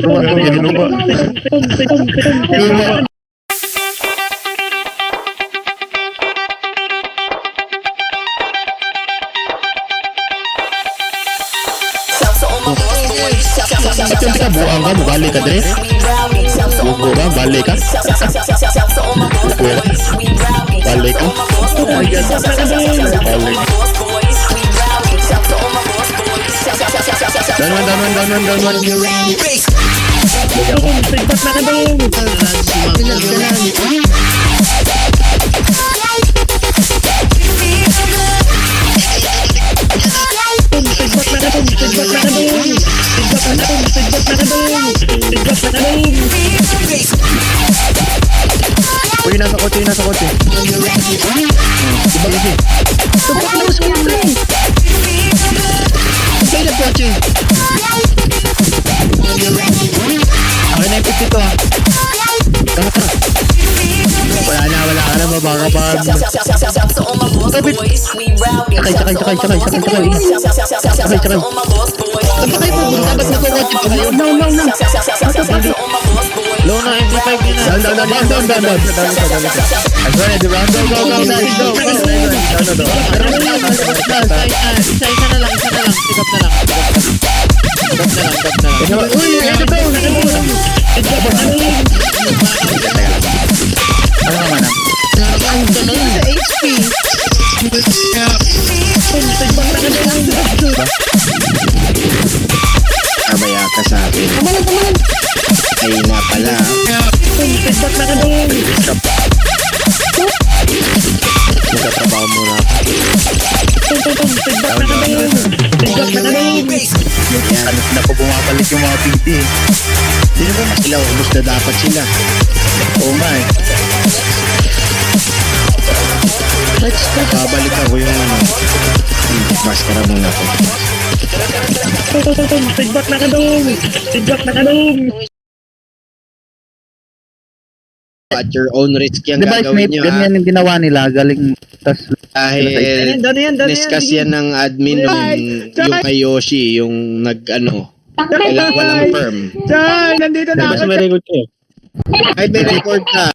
Ka buang ka, balik ka dre. Buang balik ka. Balik ka. Down. Uy, nasa kotse. Diba kasi? Tupak na gusto mo pre. Sa'yo na kotse. Akin na yung 52 ha. Tara. Wala ka na, mabaka pa. Kapit. Sakay. Kapakay po, dapat nagkakotse pa kayo. No. Low na, MP5 din na. Down. I'm ready, go. Isa na lang. Sikap na lang. Uy, ano ba? Ano naman ah? Ang ganun sa HP. Abaya ka sa akin. Kamalan. Ay na pala. Feedback na ka doon. Magkatrabaho muna ako. Feedback na ka doon. Yan, na po bumabalik yung mga PT eh. Sino ba mas ilaw? Ubus na dapat sila. Oh my. Babalik ako yung ano. Maskara muna ako. Feedback na ka doon. At your own risk yung Diba, gagawin Snape, nyo ha. ganyan yung ginawa nila, galing, tas, Dahil discuss yan ng admin yung kay Yoshi, yung walang firm. Chay, nandito na Mas may record kayo. Ay, may record ka.